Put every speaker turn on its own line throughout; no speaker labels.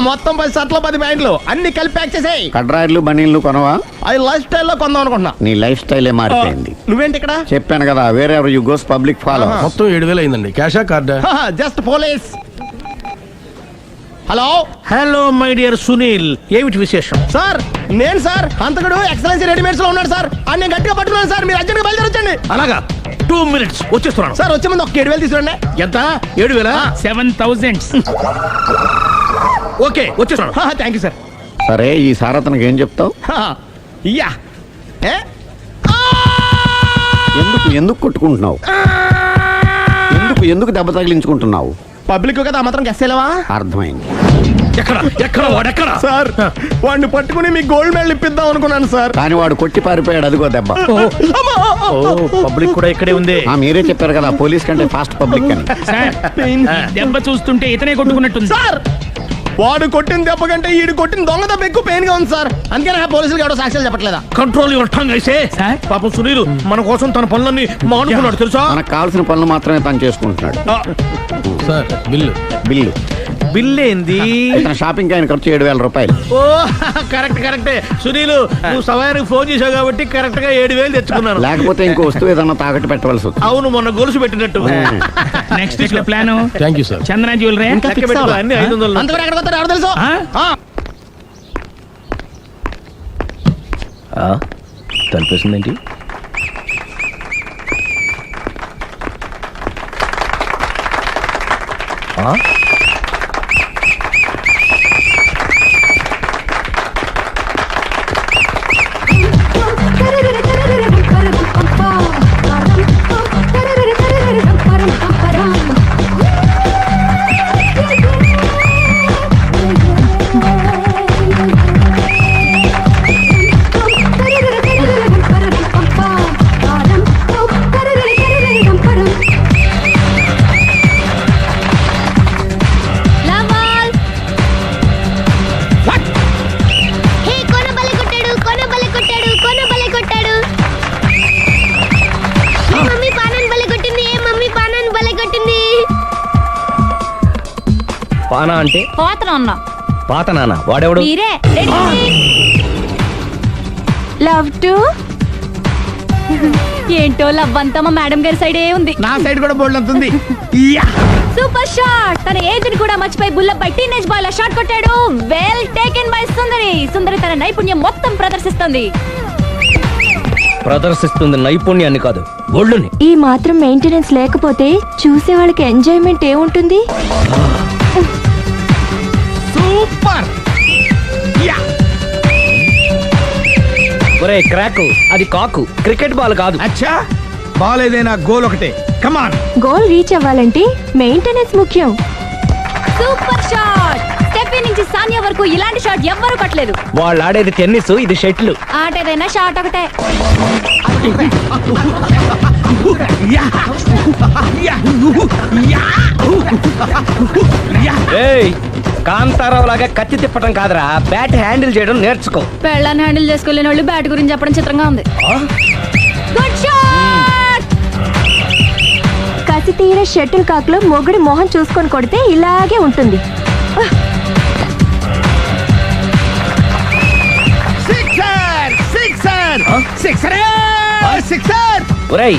మొత్తం 10 షర్ట్లు 10 ప్యాంట్లు అన్ని కలిపి ప్యాక్ చేసేయ్.
కడ్రాయిలు బనీళ్లు కొనవా?
అవి లైఫ్ స్టైల్లో కొందాం అనుకుంటున్నా.
నీ లైఫ్ స్టైలే మారిపోయింది.
నువ్వేంటి ఇక్కడ?
చెప్పాను కదా, వేరే ఎవరు యు గోస్ పబ్లిక్ ఫాలో.
మొత్తం 7,000 అయిందండి. క్యాషా కార్డా?
Just police. Hello
hello my dear Sunil, ఏమిటి విశేషం?
సార్, నేను సార్ హంతకుడు ఎక్సలెన్సీ రెడీమేడ్స్ లో ఉన్నాడు సార్. అని నేను గట్టిగా పట్టుకున్నాను సార్. మీరు అర్జెంట్గా బయలుదేరొచ్చండి.
అలాగా, 2 minutes వచ్చేస్తున్నాను.
సార్ వచ్చే ముందు ఒక 7,000 తీసుకోండి.
ఎంత? 7,000?
7,000.
ఓకే, వచ్చేస్తున్నాను.
Thank you sir.
సరే, ఈ సార్ అతనికి ఏం చెప్తావు?
యా
ఎందుకు కొట్టుకుంటున్నావు? ఎందుకు దెబ్బ తగిలించుకుంటున్నావు?
పబ్లిక్ కదా మాత్రం గెస్సేలేవా?
అర్థమైంది.
ఎక్కడ వాడెక్కడ?
సార్, వాడిని పట్టుకుని మీ గోల్డ్ మెడల్ ఇప్పిద్దాం అనుకున్నాను సార్.
కానీ వాడు కొట్టి పారిపోయాడు. అదిగో దెబ్బ.
పబ్లిక్ కూడా ఇక్కడే ఉంది.
మీరే చెప్పారు కదా, పోలీస్ కంటే ఫాస్ట్ పబ్లిక్ అని.
సార్, దెబ్బ చూస్తుంటే ఇతనే కొట్టుకున్నట్టుంది.
సార్, వాడు కొట్టిన దెబ్బ కంటే ఈడు కొట్టిన దొంగ దెబ్బ ఎక్కువ పెయిన్ గా ఉంది సార్. అందుకే పోలీసులు ఎవడో సాక్ష్యాలు చెప్పట్లేదా?
కంట్రోల్ యువర్ టంగ్ అయితే. పాపం సునీల్ మన కోసం తన పనులన్నీ మానుకున్నాడు తెలుసా?
మనకు కావాల్సిన పనులు మాత్రమే తను చేసుకుంటున్నాడు.
సార్,
బిల్లు
బిల్ ఏంది?
తన షాపింగ్ ఆయన ఖర్చు 7,000 రూపాయలు.
ఓ కరెక్టే. సునీల్, నువ్వు సమయానికి ఫోన్ చేసావు కాబట్టి కరెక్ట్ గా 7,000 తెచ్చుకున్నాను.
లేకపోతే ఇంకో వస్తువు ఏదన్నా తాకట్టు పెట్టవలసి వస్తుంది.
అవును, మొన్న గొలుసు పెట్టినట్టు.
Next week plan
thank you sir.
Chandana jewellery.
అన్ని 500.
అంతవరకు ఎక్కడ పోతారు ఎవరు తెలుసు?
తలిపేసిందేంటి? పానా అంటే పాత నాన్న. వాడెవడు?
లవ్ టు ఏంటో లవ్ అంతా మా మేడం గారి సైడే ఉంది.
నా సైడ్ కూడా బోల్డ్ అంతుంది.
Super shot. తన ఏజ్ ని కూడా మర్చిపోయి బుల్లపై టీనేజ్ బాయ్ లా షాట్ కొట్టాడు. Well taken by Sundari. Sundari తన నైపుణ్యం మొత్తం
ప్రదర్శిస్తుంది నైపుణ్యాన్ని కాదు, ఒళ్ళుని.
ఈ మాత్రం మెయింటెనెన్స్ లేకపోతే చూసే వాళ్ళకి ఎంజాయ్మెంట్ ఏముంటుంది?
సూపర్.
ఒరే క్రాకు, అది కాకు, క్రికెట్ బాల్ కాదు.
అచ్చా, బాల్ ఏదైనా గోల్ ఒకటే. కమాన్.
గోల్ రీచ్ అవ్వాలంటే మెయింటెనెన్స్ ముఖ్యం. Super shot. స్టెఫీ నుంచి సానియా వరకు ఇలాంటి షాట్ ఎవ్వరూ కొట్టలేదు.
వాళ్ళు ఆడేది టెన్నిస్, ఇది షటిల్.
ఆట ఏదైనా షాట్ ఒకటే.
కాంతారావు లాగా కత్తి తిప్పటం కాదురా, బ్యాట్ హ్యాండిల్ చేయడం నేర్చుకో.
పెళ్ళాన్ని హ్యాండిల్ చేసుకోలేని వాళ్ళు బ్యాట్ గురించి చెప్పడం చిత్రంగా ఉంది. Good shot. కసి తీర షటిల్ కాక్ లో మొగుడి మొహం చూసుకొని కొడితే ఇలాగే ఉంటుంది.
ఒరేయ్,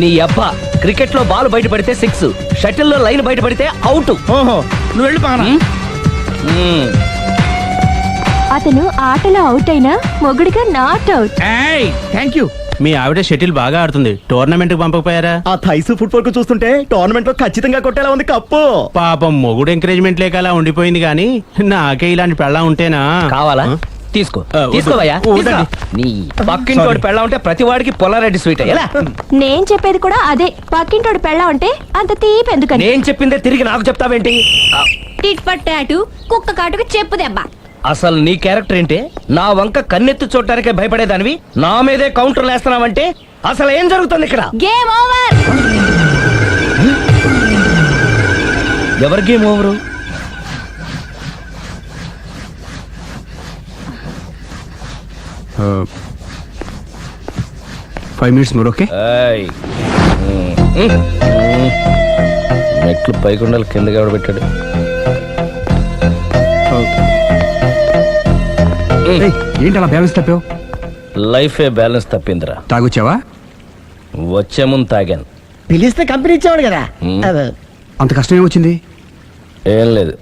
నీ అబ్బా, క్రికెట్ లో బాల్ బయట పడితే 6, షటిల్ లో లైన్ బయట పడితే అవుట్.
ఓహో, నువ్వు వెళ్ళి పానా.
అతను ఆటలో అవుట్ అయినా మొగుడిగా నాట్ అవుట్.
Thank you.
మీ ఆవిడ షటిల్ బాగా ఆడుతుంది, టోర్నమెంట్ కి పంపకపోయారా?
ఆ థైస్ ఫుట్బాల్ కు చూస్తుంటే టోర్నమెంట్ లో ఖచ్చితంగా కొట్టేలా ఉంది కప్పు.
పాపం మొగుడు ఎంకరేజ్మెంట్ లేక అలా ఉండిపోయింది గానీ, నాకే ఇలాంటి పెళ్ళా ఉంటేనా?
కావాలా? తీసుకోవయ్యా. నీ పక్కింటోడి పెళ్ళ ఉంటే ప్రతి వాడికి పొలారెడ్డి స్వీట్. ఎలా?
నేను చెప్పేది కూడా అదే. పక్కింటోడు పెళ్ళా ఉంటే అంత తీపి ఎందుకని?
నేను చెప్పిందే తిరిగి నాకు చెప్తావేంటి?
టిట్ ఫట్ టాటూ, కుక్క కాటుకు చెప్పు దెబ్బ.
అసలు నీ క్యారెక్టర్ ఏంటి? నా వంక కన్నెత్తి చూడటానికే భయపడేదానివి నా మీదే కౌంటర్ వేస్తున్నావంటే అసలు ఏం జరుగుతుంది ఇక్కడ?
Game over.
ఎవరి game over?
5 minutes more, okay?
మెట్లు పైకుండలు కిందకి ఎవడ పెట్టాడు?
ఏంటి అలా బ్యాలెన్స్ తప్పావు?
లైఫే బ్యాలెన్స్ తప్పిందిరా.
తాగొచ్చావా?
వచ్చే ముందు తాగాను.
పిలిస్తే కంపెనీ ఇచ్చేవాడు కదా.
అంత కష్టం ఏమొచ్చింది?
ఏం లేదు,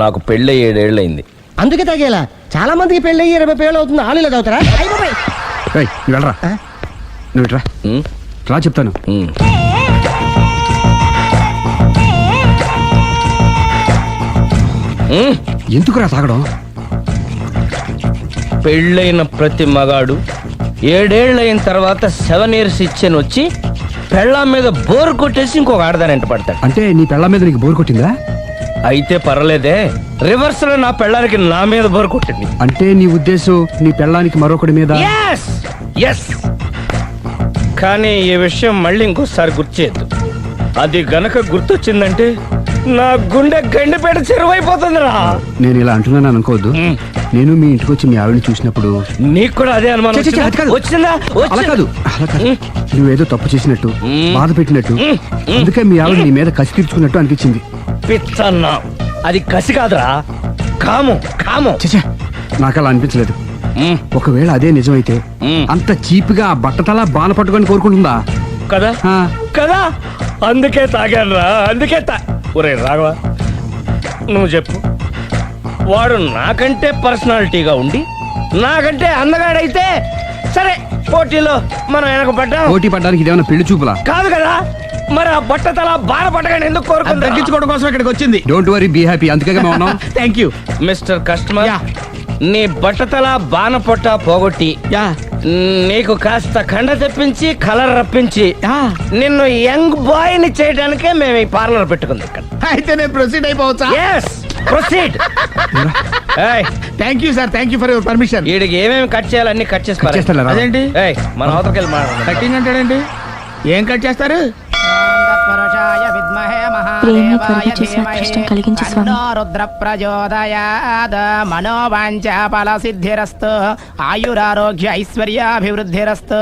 నాకు పెళ్ళి 7 ఏళ్ళు అయింది.
అందుకే తాగేలా. చాలా మందికి పెళ్ళి 20 ఏళ్ళు అవుతుంది. ఆలు ఇలా తాగుతారా?
ఏయ్, నువ్వు వెళ్ళరా. నువ్వు ఇట్రా
ఉమ్,
రా చెప్తాను.
ఉమ్. ఉమ్,
ఎందుకురా తాగడం?
పెళ్ళైన ప్రతి మగాడు 7 ఏళ్ళు అయిన తర్వాత 7 ఇయర్స్ ఇచ్చాను వచ్చి పెళ్ళాం మీద బోరు కొట్టేసి ఇంకొక ఆడదాని పడతాడు.
అంటే నీ పెళ్ళ మీద నీకు బోర్ కొట్టిందా?
అయితే పర్లేదే, రివర్స్ లో నా పెళ్ళానికి నా మీద బోరు కొట్టింది.
అంటే నీ ఉద్దేశం నీ పెళ్ళానికి మరొకటి మీద?
Yes! Yes! కానీ ఈ విషయం మళ్ళీ ఇంకోసారి గుర్తు చేయొద్దు. అది గనక గుర్తొచ్చిందంటే నా గుండె గండిపేట చెరువైపోతుందిరా.
నేను ఇలా అంటున్నాను అనుకోవద్దు. నేను మీ ఇంటికి వచ్చి మీ ఆవిడని చూసినప్పుడు
నీకు కూడా అదే అనుమానం
ఛే, ఛే, ఛే, అది కాదు.
వచ్చిందా?
అలా కాదు, అలా కాదు. నువ్వేదో తప్పు చేసినట్టు, బాధ పెట్టినట్టు, అందుకే మీ ఆవిడ నీ మీద కసి తీర్చుకున్నట్టు అనిపించింది.
పిచ్చన్నా, అది కసి కాదురా, కామం కామం.
చచ్చా, నాకు అలా అనిపించలేదు.
మ్,
ఒకవేళ అదే నిజమైతే అంత చీప్ గా బట్టతలా బాన పట్టుకొని కోరుకుంటుందా?
కదా
ఆ,
కదా, అందుకే తాగాను రా, అందుకే ఒరే రాఘవ, నువ్వు చెప్పు, వాడు నాకంటే పర్సనాలిటీగా ఉండి నాకంటే అందగాడైతే సరే, పోటీలో మనం వెనకబడ్డాం.
పోటీ పడ్డానికి ఇదేమన్నా పెళ్లి చూపులా?
కాదు కదా, మరి ఆ బట్టతల బాధ పట్టగానే ఎందుకు కోరుకుంటా?
తగ్గించుకోవడం కోసం ఇక్కడికి వచ్చింది.
Don't worry, be happy. అందుకే మేము ఉన్నాం.
Thank you.
మిస్టర్ కస్టమర్, నీ బట్టతల బాన పొట్ట పోగొట్టి నీకు కాస్త కండ తెప్పించి కలర్ రప్పించి నిన్ను యంగ్ బాయ్ ని చేయడానికే మేము ఈ పార్లర్ పెట్టుకుంది ఇక్కడ.
అయితే నేను ప్రొసీడ్ అయిపోవచ్చా?
Yes, proceed. ఏయ్,
thank you sir, thank you for your permission.
వీడికి ఏమేమి కట్ చేయాలి అన్ని కట్ చేసి పారేయ్.
చేస్తారా?
అదేంటి
ఏయ్, మన అవతలకి వెళ్ళి మాట్లాడదాం.
కటింగ్ అంటాడండి? ఏం కట్ చేస్తారు?
ప్రేమ త్వరగా చేసి అదృష్టం కలిగించు స్వామి.
రుద్ర ప్రచోదయాద్ మనోవాంఛ ఫల సిద్ధిరస్తు ఆయురారోగ్య ఐశ్వర్యాభివృద్ధిరస్తు.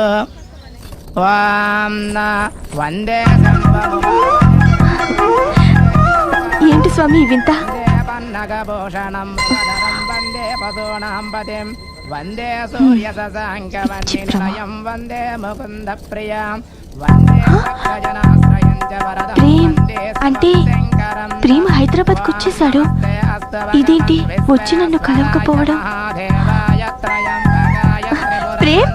వందే
ఏంటి స్వామి ఈ వింత?
పన్నగభూషణం వందే పశూనాం పతిం వందే సూర్య శశాంకవన్నిలయం వందే ముకుంద ప్రియం వందే భక్తజనాశ్రయం చ వరదం
ప్రేమ్
వందే
అంటే
శంకరం.
ప్రేమ హైదరాబాద్కి వచ్చేసాడు. ఇదేంటి వచ్చి నన్ను కలవకపోవడం? ప్రేమ్,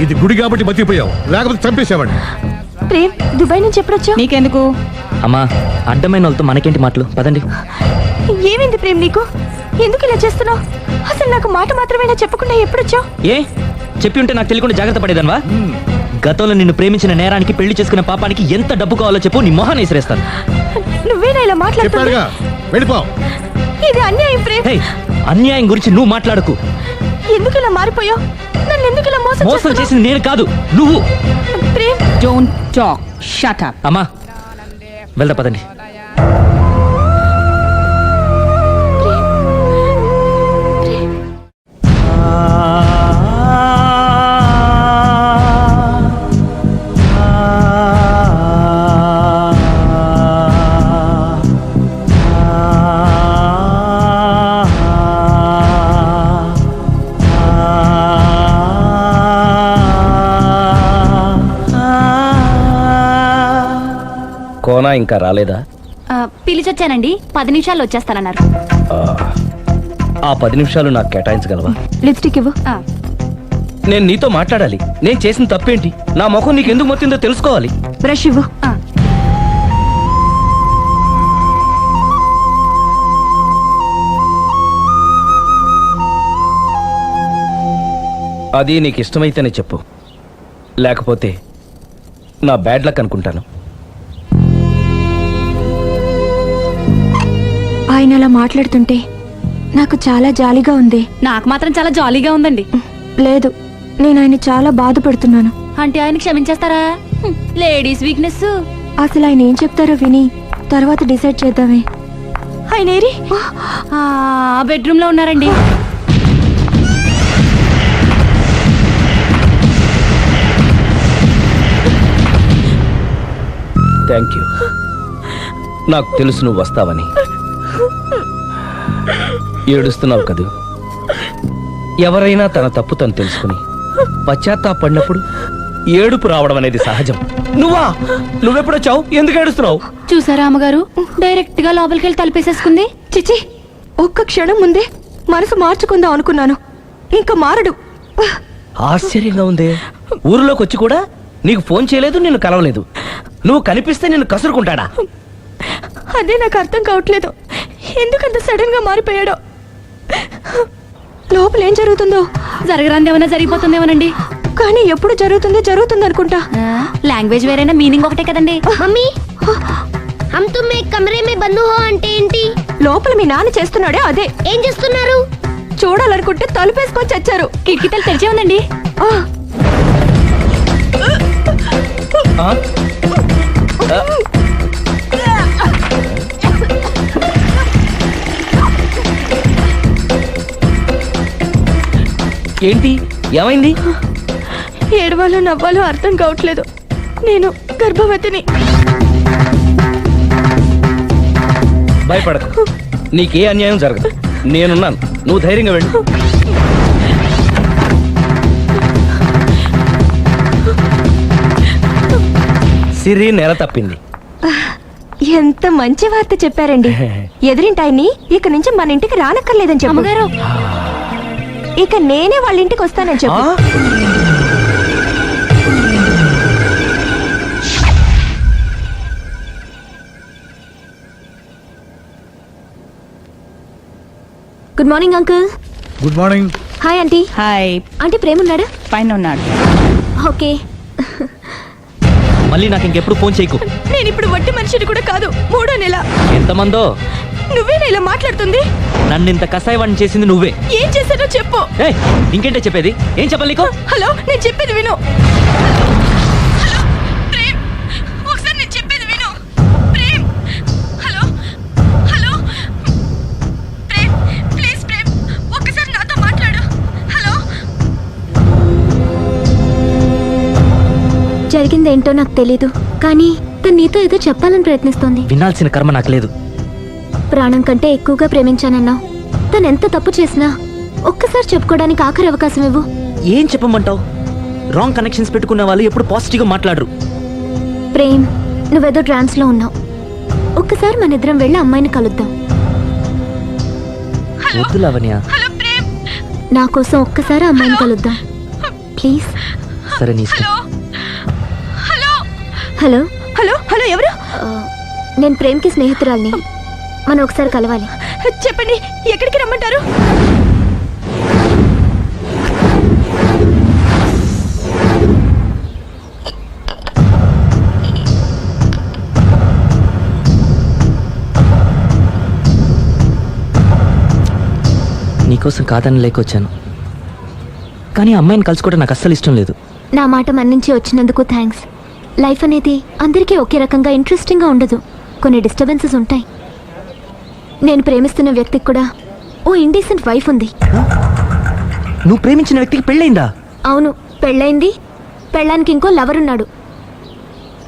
ఇది గుడి కాబట్టి బతికిపోయావు, లేకపోతే చంపేసేవాడిని.
ప్రేమ్ దుబాయ్ నుంచి ఎప్పుడొచ్చావు?
నీకెందుకు అమ్మా, అడ్డమైన వాళ్ళతో మనకేంటి మాటలు, పదండి.
ఏమైంది ప్రేమ్ నీకు? ఎందుకు ఇలా చేస్తున్నావు? అసలు నాకు మాట మాత్రమేనా చెప్పకుండా ఎప్పుడొచ్చావు?
ఏ చెప్పి ఉంటే నాకు తెలియకుండా జాగ్రత్త పడేదన్వా? గతంలో నిన్ను ప్రేమించిన నేరానికి, పెళ్లి చేసుకున్న పాపానికి ఎంత డబ్బు కావాలో చెప్పు, నీ మొహాన్ని విసిరేస్తాను.
నువ్వేనా ఇలా మాట్లాడుతున్నావు?
చెప్పాడుగా, వెళ్ళిపో.
ఇది అన్యాయం ప్రేమ్.
హే, అన్యాయం గురించి నువ్వు మాట్లాడకు.
ఎందుకు ఇలా మారిపోయావు? నన్ను ఎందుకు ఇలా మోసం
మోసం
చేస్తున్నావు?
చేసింది నేను కాదు, నువ్వు.
Prem,
don't talk, shut up. అమ్మా, వెళ్దా పదండి.
కోనా ఇంకా రాలేదా?
పిలిచొచ్చానండి, 10 నిమిషాల్లో వచ్చేస్తానన్నారు.
ఆ 10 నిమిషాలు నాకు కేటాయించగలవా?
లిప్స్టిక్ ఇవ్వు.
నేను నీతో మాట్లాడాలి. నేను చేసిన తప్పేంటి, నా ముఖం నీకు ఎందుకు మొత్తిందో తెలుసుకోవాలి.
బ్రష్ ఇవ్వు.
అది నీకు ఇష్టమైతేనే చెప్పు, లేకపోతే నా బ్యాడ్ లక్ అనుకుంటాను.
ఆయన అలా మాట్లాడుతుంటే నాకు చాలా జాలీగా ఉంది.
నాకు మాత్రం చాలా జాలీగా ఉందండి.
లేదు, నేను ఆయన చాలా బాధపడుతున్నాను.
అంటే ఆయన క్షమించేస్తారా? Ladies weakness.
అసలు ఆయన ఏం చెప్తారో విని తర్వాత డిసైడ్ చేద్దామే. ఆయన ఏరి?
బెడ్రూమ్ లో ఉన్నారండి.
Thank you. నాకు తెలుసు నువ్వు వస్తావని. ఏడుస్తున్నావు కదూ. ఎవరైనా తన తప్పు తను తెలుసుకుని పశ్చాత్తాపడినప్పుడు ఏడుపు రావడం అనేది సహజం. నువ్వెప్పుడొచ్చావు? ఎందుకు ఏడుస్తున్నావు?
చూసారా అమ్మగారు, డైరెక్ట్ గా లోపలికి వెళ్ళి తలుపేసేసుకుంది.
చిచి, ఒక్క క్షణం ముందే మనసు మార్చుకుందాం అనుకున్నాను, ఇంకా మారడు.
ఆశ్చర్యంగా ఉందే. ఊరిలోకి వచ్చి కూడా నీకు ఫోన్ చేయలేదు, నిన్ను కలవలేదు. నువ్వు కనిపిస్తే నిన్ను కసురుకుంటాడా?
అదే నాకు అర్థం కావట్లేదు, ఎందుకంత సడన్ గా మారిపోయాడో. లోపల ఏం జరుగుతుందో,
జరగరాంది ఏమైనా జరిగిపోతుందేమోనండి.
కానీ ఎప్పుడు జరుగుతుంది అనుకుంటా.
లాంగ్వేజ్ వేరైనా మీనింగ్ ఒకటే కదండి.
మమ్మీ, हम तुम एक कमरे में बंद हो అంటే ఏంటి? లోపల మీ నాన్న చేస్తున్నాడే అదే. ఏం చేస్తున్నారు? చూడాలనుకుంటే తలుపేసుకొని చచ్చారు.
కిటికీ తలుపు తెరిచే ఉందండి.
ఏంటి, ఏమైంది?
ఏడవాలో నవ్వాలో అర్థం కావట్లేదు. నేను గర్భవతిని.
భయపడకు, నీకే అన్యాయం జరగదు. నేనున్నాను, నువ్వు ధైర్యంగా వెళ్ళు. సిరి నెల తప్పింది.
ఎంత మంచి వార్త చెప్పారండి. ఎదురింటాయన్ని ఇక నుంచి మన ఇంటికి రానక్కర్లేదని చెప్పు.
అమ్మగారు,
ఇక నేనే వాళ్ళ ఇంటికి వస్తానని చెప్పు. Good morning uncle.
Good morning.
Hi aunty.
Hi.
Aunty Prema ఉన్నాడా?
పైన ఉన్నాడు.
ఓకే.
మళ్ళీ నాకు ఇంకెప్పుడు ఫోన్ చేయకు.
నేను ఇప్పుడు వట్టి మనిషిని కూడా కాదు, 3వ నెల.
ఎంతమందో
నువ్వేనా ఇలా మాట్లాడుతుంది?
నన్ను ఇంత కసాయవాణ్ణి చేసింది నువ్వే.
ఏం చేశానో చెప్పు.
ఏయ్, ఇంకేంటే చెప్పేది? ఏం చెప్పాలి నీకు?
హలో, నేను చెప్పేది విను. హలో ప్రేమ్, ఒకసారి నేను చెప్పేది విను. Prem, hello hello Prem, please Prem, ఒక్కసారి నాతో మాట్లాడు. హలో. జరిగిందేంటో నాకు తెలీదు, కానీ తను నీతో ఏదో చెప్పాలని ప్రయత్నిస్తోంది.
వినాల్సిన కర్మ నాకు లేదు.
ప్రాణం కంటే ఎక్కువగా ప్రేమించానన్నావు. తను ఎంత తప్పు చేసినా ఒక్కసారి చెప్పుకోవడానికి ఆఖరి అవకాశం ఇవ్వు.
ఏం చెప్పమంటావు? రాంగ్ కనెక్షన్స్ పెట్టుకున్న వాళ్ళు ఎప్పుడు పాజిటివ్ గా మాట్లాడరు.
ప్రేమ్, నువ్వేదో ట్రాన్స్ లో ఉన్నావు. ఒక్కసారి మన ఇద్దరం వెళ్ళి అమ్మాయిని కలుద్దాం.
వద్దు లావణ్య.
నా కోసం ఒక్కసారి అమ్మాయిని కలుద్దాం ప్లీజ్.
సరే, నీ ఇష్టం.
హలో హలో హలో, ఎవరు? నేను ప్రేమ్కి స్నేహితురాల్ని. మనం ఒకసారి కలవాలి. చెప్పండి, ఎక్కడికి రమ్మంటారు?
నీకోసం కాదని లేకొచ్చాను, కానీ అమ్మాయిని కలుసుకోవడం నాకు అస్సలు ఇష్టం లేదు.
నా మాట మన్నించి వచ్చినందుకు థ్యాంక్స్. లైఫ్ అనేది అందరికీ ఒకే రకంగా ఇంట్రెస్టింగ్గా ఉండదు, కొన్ని డిస్టర్బెన్సెస్ ఉంటాయి. నేను ప్రేమిస్తున్న వ్యక్తికి కూడా ఓ ఇండీసెంట్ వైఫ్ ఉంది.
నువ్వు ప్రేమించిన వ్యక్తికి పెళ్ళైందా?
అవును, పెళ్ళైంది. పెళ్ళానికి ఇంకో లవర్ ఉన్నాడు.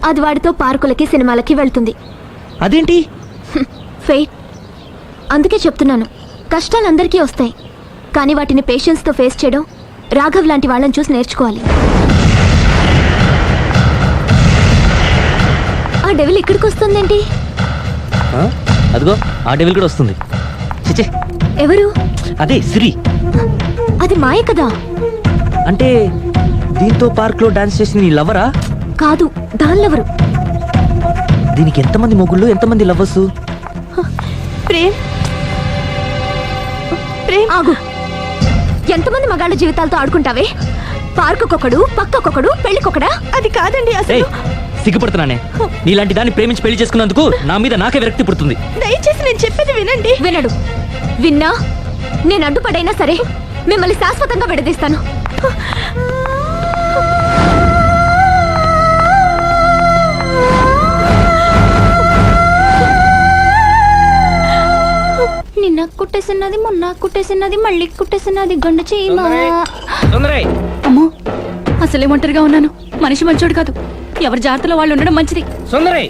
అది వాడితో పార్కులకి సినిమాలకి వెళ్తుంది.
అదేంటి?
ఫెయిట్. అందుకే చెప్తున్నాను, కష్టాలు అందరికీ వస్తాయి, కానీ వాటిని పేషెన్స్తో ఫేస్ చేయడం రాఘవ్ లాంటి వాళ్ళని చూసి నేర్చుకోవాలి. ఆ డెవిల్ ఇక్కడికి వస్తుందేంటి?
అదిగో ఆ డెవిల్ కూడా వస్తుంది. చిచే,
ఎవరు?
అదే సిరి.
అది మాయ కదా.
అంటే దీంతో పార్క్ లో డాన్స్ చేసింది నీ లవరా?
కాదు, దానిలెవరు?
దీనికి ఎంతమంది మొగుళ్ళు, ఎంతమంది లవర్సు?
ప్రేమ్, ప్రేమ్ ఆగు. ఎంతమంది మగాళ్ళ జీవితాలతో ఆడుకుంటావే? పార్కుకొకడు, పక్కకొకడు, పెళ్లికొకడా? అది కాదండి అసలు.
సిగ్గుపడుతున్నానే. నీలాంటి దాన్ని ప్రేమించి పెళ్లి చేసుకున్నందుకు నా మీద నాకే విరక్తి పుడుతుంది.
దయచేసి నేను చెప్పేది వినండి. వినడు. విన్నా నేను అడ్డుపడైనా సరే మిమ్మల్ని శాశ్వతంగా విడదీస్తాను. నిన్న కుట్టేసినది, మొన్న కుట్టేసినది, మళ్ళీ కుట్టేసినది గండు చీమ.
అమ్మో, అసలే ఒంటరిగా ఉన్నాను. మనిషి మంచోడు కాదు. ఎవరి జాగ్రత్తలో వాళ్ళు ఉండడం మంచిది.
సుందరై,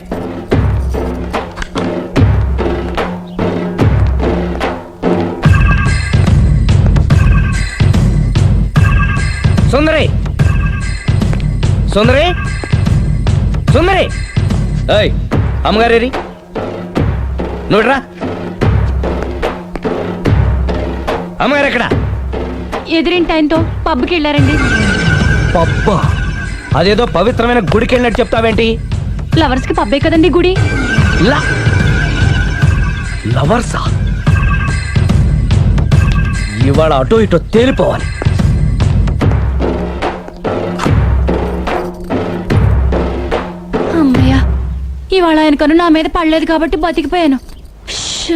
సుందరి సుందరి ఏయ్ అమ్మగారేరి నువ్వురా అమ్మగారు ఎక్కడ
ఎదిరింటి ఆయనతో పబ్కి వెళ్ళారండి
పబ్బా అదేదో పవిత్రమైన గుడికి వెళ్ళినట్టు చెప్తావేంటి
లవర్స్ కి పబ్బే కదండి గుడి
లవర్సా ఇవాళ అటో ఇటో తేలిపోవాలి
అమ్మయ్య ఇవాళ ఆయన కను నా మీద పడలేదు కాబట్టి బతికిపోయాను ష్.